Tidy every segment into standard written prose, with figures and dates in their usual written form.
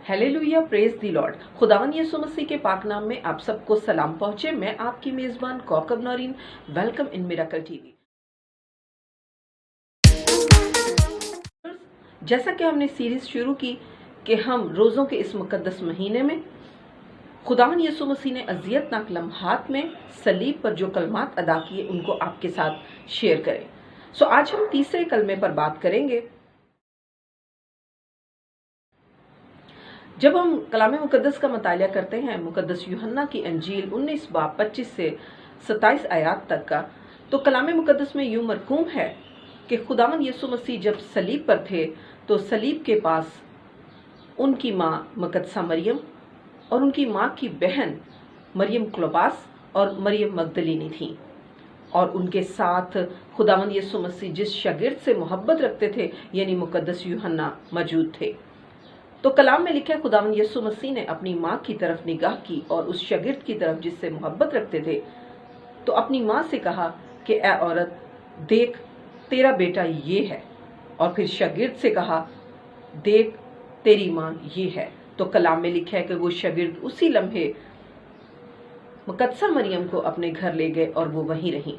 Hallelujah, praise the Lord. खुदावन यीशु मसीह के पाक नाम में आप सबको सलाम पहुंचे। मैं आपकी मेजबान Kaukab Naureen. Welcome in miracle TV. जैसा कि हमने सीरीज शुरू की कि हम रोज़ों के इस मुकद्दस महीने में खुदावन यीशु मसीह ने अज़ियतनाक लम्हात में सलीब पर जो कलमात अदा किए उनको आपके साथ शेयर करें। सो आज हम तीसरे कलमे पर बात करेंगे। जब हम कलाम मुकद्दस का मुतालिया करते हैं, मुकद्दस यूहन्ना की अंजील 19 बाब 25 से 27 आयात तक का, तो कलाम मुकद्दस में यूं मरकूम है कि खुदावन यीशु मसीह जब सलीब पर थे तो सलीब के पास उनकी माँ मुकद्दसा मरियम और उनकी माँ की बहन मरियम क्लोपास और मरियम मगदलीनी थी, और उनके साथ खुदावन यीशु मसीह जिस शागिर्द से मोहब्बत रखते थे यानी मुकद्दस यूहन्ना मौजूद थे। तो कलाम में लिखा है खुदावन यीशु मसीह ने अपनी माँ की तरफ निगाह की और उस शागिर्द की तरफ जिससे मोहब्बत रखते थे तो अपनी माँ से कहा कि ए औरत, देख तेरा बेटा ये है, और फिर शागिर्द से कहा देख तेरी माँ ये है। तो कलाम में लिखा है कि वो शागिर्द उसी लम्हे मुकद्दसा मरियम को अपने घर ले गए और वो वहीं रहीं।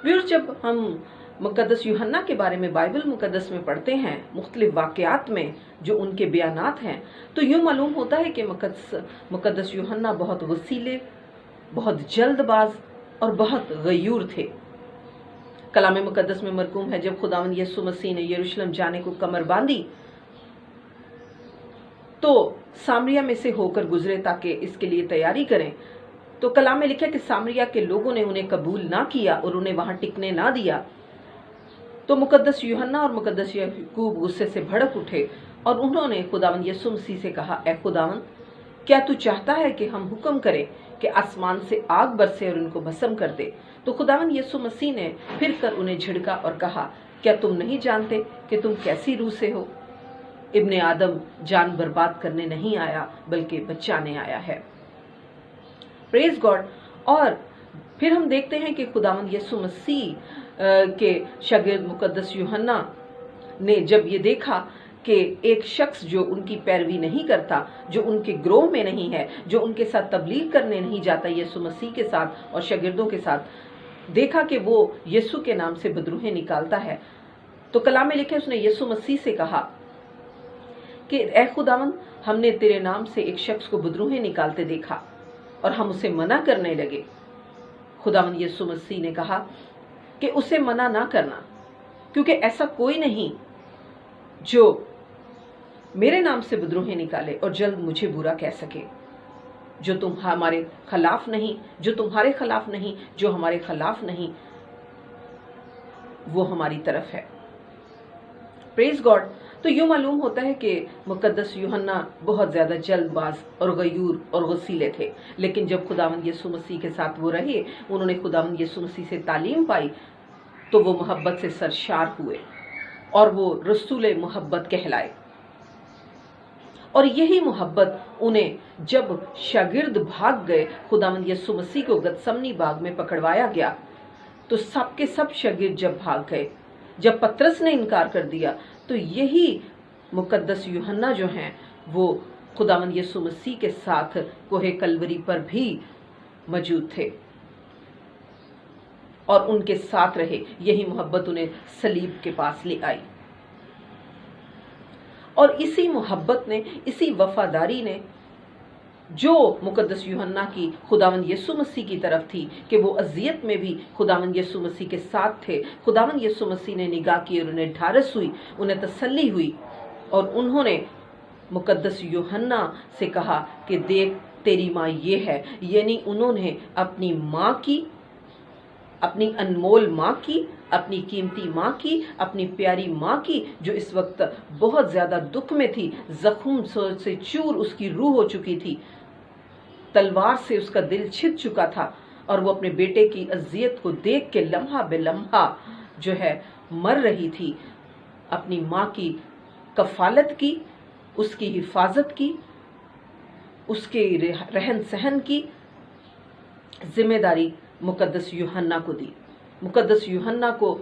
व्यूअर्स, जब हम मुकद्दस यूहन्ना के बारे में बाइबल मुकद्दस में पढ़ते हैं, मुख्तलिफ वाक़यात में जो उनके बयानात हैं, तो यूं मालूम होता है कि मुकद्दस यूहन्ना बहुत वसीले, बहुत जल्दबाज और बहुत गयूर थे। कलाम मुकद्दस में मरकूम है जब खुदावंद यीशु मसीह ने यरूशलेम जाने को कमर बांधी तो सामरिया में से होकर गुजरे ताकि इसके लिए तैयारी करें। तो कलाम में लिखा कि सामरिया के लोगों ने उन्हें कबूल ना किया और उन्हें वहां टिकने ना दिया। तो मुकद्दस यूहन्ना और मुकद्दस याकूब गुस्से से भड़क उठे और उन्होंने खुदावंद यीशु मसीह से कहा, ए खुदावंद, क्या तू चाहता है कि हम हुक्म करें कि आसमान से आग बरसे और इनको भस्म कर दे? तो खुदावंद यीशु मसीह ने फिर कर उन्हें झिड़का और कहा, क्या तुम नहीं जानते कि तुम कैसी रूह से हो? इब्ने आदम जान बर्बाद करने नहीं आया बल्कि बचाने आया है। Praise God. और फिर हम देखते हैं कि खुदावंद यीशु मसीह के शागिर्द मुकद्दस यूहन्ना ने जब ये देखा कि एक शख्स जो उनकी पैरवी नहीं करता, जो उनके ग्रोह में नहीं है, जो उनके साथ तबलीग करने नहीं जाता यीशु मसीह के साथ और शागिर्दों के साथ, देखा कि वो यीशु के नाम से बदरूहें निकालता है, तो कलाम में लिखे उसने यीशु मसीह से कहा कि ए खुदावंद, हमने तेरे नाम से एक शख्स को बदरूहें निकालते देखा और हम उसे मना करने लगे। खुदावंद यीशु मसीह ने कहा कि उसे मना ना करना, क्योंकि ऐसा कोई नहीं जो मेरे नाम से बदरूहें निकाले और जल्द मुझे बुरा कह सके। जो तुम हमारे खिलाफ नहीं, जो तुम्हारे खिलाफ नहीं, जो हमारे खिलाफ नहीं, वो हमारी तरफ है। Praise God. तो यूं मालूम होता है कि मुकद्दस यूहन्ना बहुत ज्यादा जल्दबाज और गयूर और वसीले थे, लेकिन जब खुदावंद यीशु मसीह के साथ वो रहे, उन्होंने खुदावंद यीशु मसीह से तालीम पाई, तो वो मोहब्बत से सरशार हुए और वो रसूल मोहब्बत कहलाए। और यही मोहब्बत उन्हें जब शागिर्द भाग गए, खुदावंद यीशु मसीह को गतसमनी बाग में पकड़वाया गया, तो सबके सब शागिर्द जब भाग गए, जब पतरस ने इनकार कर दिया, तो यही मुकद्दस यूहन्ना जो हैं वो खुदावंद यीशु मसीह के साथ कोहे कलवरी पर भी मौजूद थे और उनके साथ रहे। यही मोहब्बत उन्हें सलीब के पास ले आई और इसी मोहब्बत ने, इसी वफादारी ने जो मुकद्दस यूहन्ना की खुदावंद यीशु मसीह की तरफ थी कि वो अज़ियत में भी खुदावंद यीशु मसीह के साथ थे, खुदावंद यीशु मसीह ने निगाह की और उन्हें ढारस हुई, उन्हें तसल्ली हुई और उन्होंने मुकद्दस यूहन्ना से कहा कि देख तेरी माँ ये है। यानी उन्होंने अपनी माँ की, अपनी अनमोल माँ की, अपनी कीमती माँ की, अपनी प्यारी माँ की, जो इस वक्त बहुत ज्यादा दुख में थी, जख्म से चूर उसकी रूह हो चुकी थी, तलवार से उसका दिल छिद चुका था और वो अपने बेटे की अजियत को देख के लम्हा बेलम्हा जो है मर रही थी। अपनी माँ की कफालत की, उसकी हिफाजत की, उसके रहन सहन की जिम्मेदारी मुकद्दस यूहन्ना को दी। मुकद्दस यूहन्ना को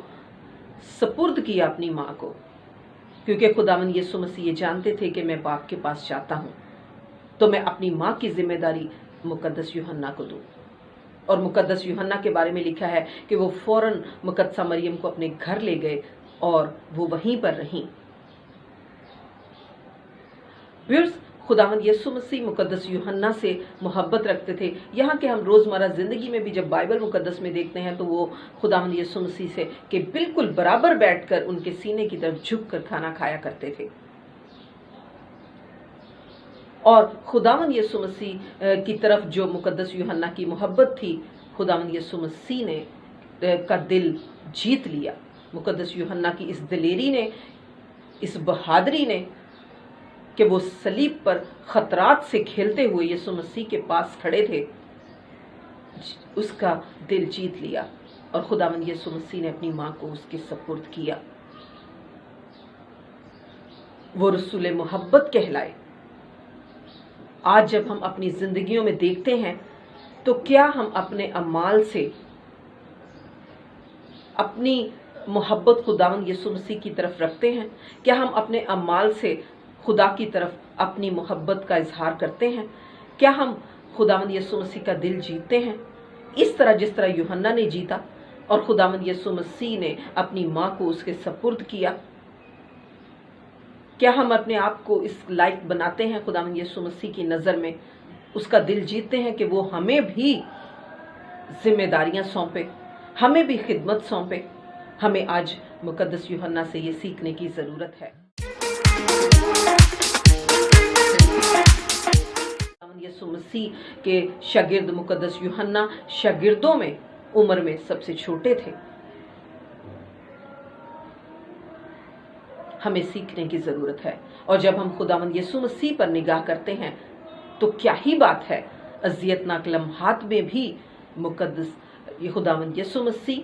सपुर्द किया अपनी माँ को क्योंकि खुदावंद यीशु मसीह ये जानते थे कि मैं बाप के पास जाता हूँ, तो मैं अपनी माँ की जिम्मेदारी मुकद्दस यूहन्ना को दूँ। और मुकद्दस यूहन्ना के बारे में लिखा है कि वो फौरन मुकद्दसा मरियम को अपने घर ले गए और वो वहीं पर रहीं। व्यूअर्स, खुदावंद यीशु मसीह मुकद्दस यूहन्ना से मोहब्बत रखते थे। यहाँ के हम रोज़मर्रा ज़िंदगी में भी जब बाइबल मुकद्दस में देखते हैं तो वो खुदावंद यीशु मसीह से के बिल्कुल बराबर बैठकर उनके सीने की तरफ झुककर खाना खाया करते थे। और खुदावंद यीशु मसीह की तरफ जो मुकद्दस यूहन्ना की मोहब्बत थी, खुदावंद यीशु मसीह ने का दिल जीत लिया। मुकद्दस यूहन्ना की इस दिलेरी ने, इस बहादुरी ने कि वो सलीब पर खतरात से खेलते हुए यीशु मसीह के पास खड़े थे, उसका दिल जीत लिया और खुदावंद यीशु मसीह ने अपनी माँ को उसके सपुर्द किया। वो रसूल मोहब्बत कहलाए। आज जब हम अपनी जिंदगियों में देखते हैं तो क्या हम अपने अमाल से अपनी मोहब्बत खुदावंद यीशु मसीह की तरफ रखते हैं? क्या हम अपने अमाल से खुदा की तरफ अपनी मोहब्बत का इजहार करते हैं? क्या हम खुदावंद यीशु मसीह का दिल जीतते हैं इस तरह जिस तरह यूहन्ना ने जीता और खुदावंद यीशु मसीह ने अपनी माँ को उसके सपुर्द किया? क्या हम अपने आप को इस लायक बनाते हैं खुदावंद यीशु मसीह की नज़र में, उसका दिल जीतते हैं कि वो हमें भी जिम्मेदारियां सौंपे, हमें भी खिदमत सौंपे? हमें आज मुकद्दस यूहन्ना से ये सीखने की ज़रूरत है। यीशु मसीह के शागिर्द मुकद्दस यूहन्ना शागिर्दों में उम्र में सबसे छोटे थे। हमें सीखने की जरूरत है। और जब हम खुदावंद यीशु मसीह पर निगाह करते हैं तो क्या ही बात है, अज़ियतनाक लम्हात में भी मुकद्दस खुदावंद यीशु मसीह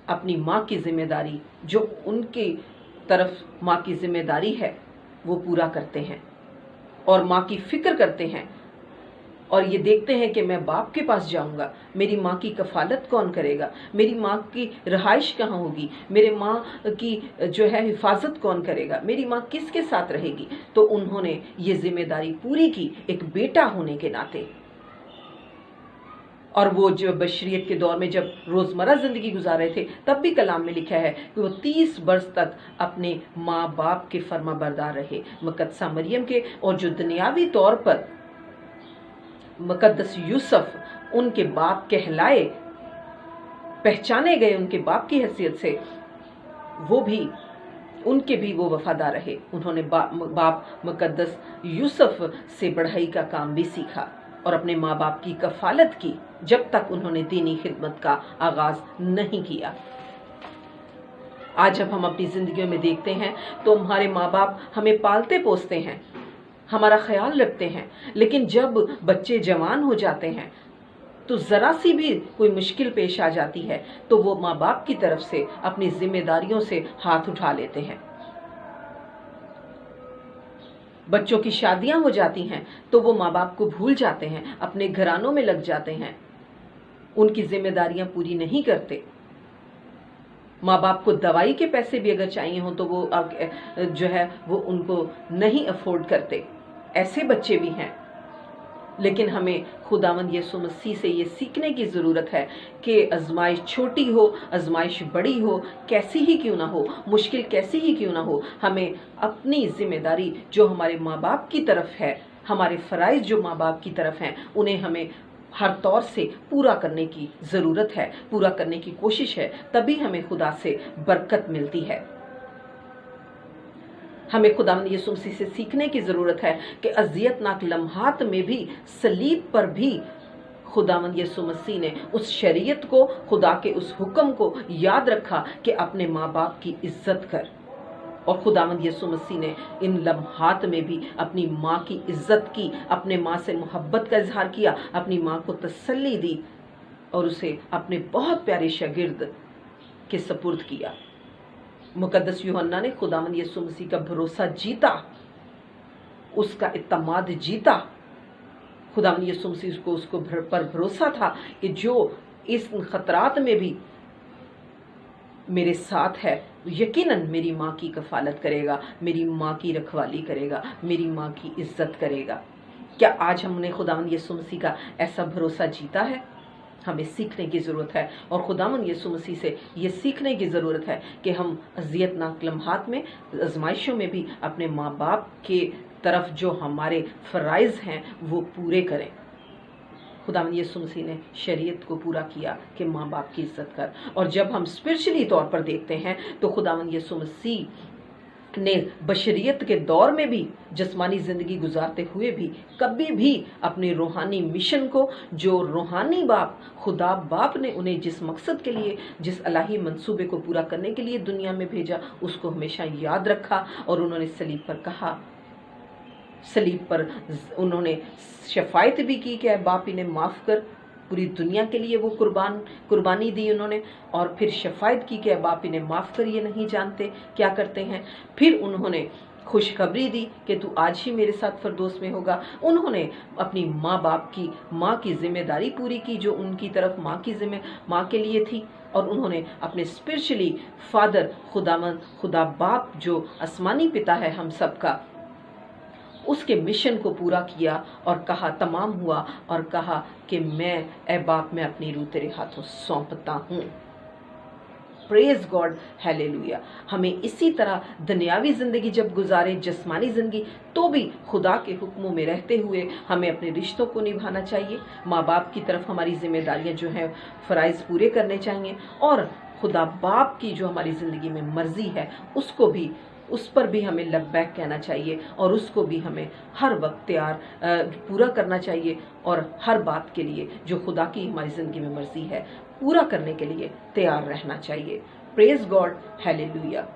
अपनी माँ की जिम्मेदारी, जो उनकी तरफ माँ की जिम्मेदारी है, वो पूरा करते हैं और माँ की फिक्र करते हैं। और ये देखते हैं कि मैं बाप के पास जाऊंगा, मेरी माँ की कफालत कौन करेगा, मेरी माँ की रहाइश कहाँ होगी, मेरे माँ की जो है हिफाजत कौन करेगा, मेरी माँ किसके साथ रहेगी। तो उन्होंने ये जिम्मेदारी पूरी की एक बेटा होने के नाते। और वो जो बशरियत के दौर में जब रोज़मर्रा ज़िंदगी गुजार रहे थे, तब भी कलाम में लिखा है कि वो 30 वर्ष तक अपने माँ बाप के फर्मा बरदार रहे, मुकद्दसा मरियम के। और जो दुनियावी तौर पर मुकद्दस यूसुफ उनके बाप कहलाए, पहचाने गए उनके बाप की हैसियत से, वो भी उनके भी वो वफादार रहे। उन्होंने बाप मुकद्दस यूसुफ से बढ़ाई का काम भी सीखा और अपने माँ बाप की कफालत की जब तक उन्होंने दीनी खिदमत का आगाज नहीं किया। आज जब हम अपनी जिंदगियों में देखते हैं तो हमारे माँ बाप हमें पालते पोसते हैं, हमारा ख्याल रखते हैं, लेकिन जब बच्चे जवान हो जाते हैं तो जरा सी भी कोई मुश्किल पेश आ जाती है तो वो माँ बाप की तरफ से अपनी जिम्मेदारियों से हाथ उठा लेते हैं। बच्चों की शादियां हो जाती हैं तो वो माँ बाप को भूल जाते हैं, अपने घरानों में लग जाते हैं, उनकी जिम्मेदारियां पूरी नहीं करते। माँ बाप को दवाई के पैसे भी अगर चाहिए हो तो वो जो है वो उनको नहीं अफोर्ड करते, ऐसे बच्चे भी हैं। लेकिन हमें खुदावंद यीशु मसीह से ये सीखने की ज़रूरत है कि आजमाइश छोटी हो, आजमाइश बड़ी हो, कैसी ही क्यों ना हो, मुश्किल कैसी ही क्यों ना हो, हमें अपनी जिम्मेदारी जो हमारे माँ बाप की तरफ है, हमारे फ़राइज़ जो माँ बाप की तरफ हैं, उन्हें हमें हर तौर से पूरा करने की ज़रूरत है, पूरा करने की कोशिश है। तभी हमें खुदा से बरकत मिलती है। हमें खुदावंद यीशु मसीह से सीखने की ज़रूरत है कि अज़ियतनाक लम्हात में भी, सलीब पर भी खुदावंद यीशु मसीह ने उस शरीयत को, खुदा के उस हुक्म को याद रखा कि अपने माँ बाप की इज्जत कर। और खुदावंद यीशु मसीह ने इन लम्हात में भी अपनी माँ की इज्जत की, अपने माँ से मोहब्बत का इजहार किया, अपनी माँ को तसल्ली दी और उसे अपने बहुत प्यारे शागिर्द के सपुर्द किया। मुकद्दस यूहन्ना ने खुदावंद यीशु मसीह का भरोसा जीता, उसका इत्तमाद जीता। खुदावंद यीशु मसीह को उसको पर भरोसा था कि जो इस खतरात में भी मेरे साथ है, यकीनन मेरी माँ की कफालत करेगा, मेरी माँ की रखवाली करेगा, मेरी माँ की इज्जत करेगा। क्या आज हमने खुदावंद यीशु मसीह का ऐसा भरोसा जीता है? हमें सीखने की ज़रूरत है, और खुदावंद यीशु मसीह से ये सीखने की ज़रूरत है कि हम अज़ियतनाक लम्हात में, आजमाइशों में भी अपने माँ बाप के तरफ जो हमारे फ़राइज़ हैं वो पूरे करें। खुदावंद यीशु मसीह ने शरीयत को पूरा किया कि माँ बाप की इज्जत कर, और जब हम स्पिरिचुअली तौर पर देखते हैं तो खुदावंद यीशु मसीह ने बशरियत के दौर में भी, जिस्मानी ज़िंदगी गुजारते हुए भी, कभी भी अपने रूहानी मिशन को, जो रूहानी बाप खुदा बाप ने उन्हें जिस मकसद के लिए, जिस इलाही मंसूबे को पूरा करने के लिए दुनिया में भेजा, उसको हमेशा याद रखा। और उन्होंने सलीब पर कहा, सलीब पर उन्होंने शफायत भी की कि बाप इन्हें माफ़ कर, पूरी दुनिया के लिए वो कुर्बानी दी उन्होंने, और फिर शफायत की कि बाप इन्हें माफ़ कर, ये नहीं जानते क्या करते हैं। फिर उन्होंने खुशखबरी दी कि तू आज ही मेरे साथ फिरदौस में होगा। उन्होंने अपनी माँ की जिम्मेदारी पूरी की जो उनकी तरफ माँ के लिए थी, और उन्होंने अपने स्पिरिचुअली फादर खुदा बाप जो आसमानी पिता है हम सबका, उसके मिशन को पूरा किया और कहा तमाम हुआ, और कहा कि मैं ए बाप मैं अपनी रूह तेरे हाथों सौंपता हूँ। Praise God, hallelujah. हमें इसी तरह दुनियावी ज़िंदगी जब गुजारे, जिस्मानी ज़िंदगी, तो भी खुदा के हुक्मों में रहते हुए हमें अपने रिश्तों को निभाना चाहिए। माँ बाप की तरफ हमारी जिम्मेदारियाँ जो हैं फ़राइज़ पूरे करने चाहिए, और खुदा बाप की जो हमारी ज़िंदगी में मर्ज़ी है उस पर भी हमें लब्बैक कहना चाहिए, और उसको भी हमें हर वक्त पूरा करना चाहिए, और हर बात के लिए जो खुदा की हमारी ज़िंदगी में मर्ज़ी है पूरा करने के लिए तैयार रहना चाहिए। Praise God, hallelujah.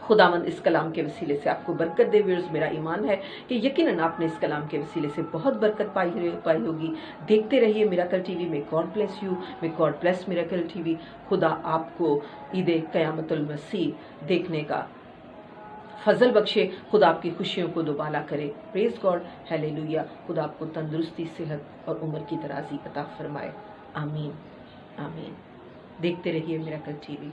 खुदावंद इस कलाम के वसीले से आपको बरकत दे। व्यूअर्स, मेरा ईमान है कि यकीनन आपने इस कलाम के वसीले से बहुत बरकत पाई होगी। देखते रहिए मिरेकल टीवी में। गॉड ब्लेस यू, में गॉड ब्लेस मिरेकल टीवी। खुदा आपको ईद क़यामतुल मसीह देखने का फजल बख्शे, खुदा आपकी खुशियों को दोबाला करे। Praise God, hallelujah. खुदा आपको तंदुरुस्ती, सेहत और उम्र की दराजी अता फरमाए। आमीन, आमीन। देखते रहिए मिरेकल टीवी।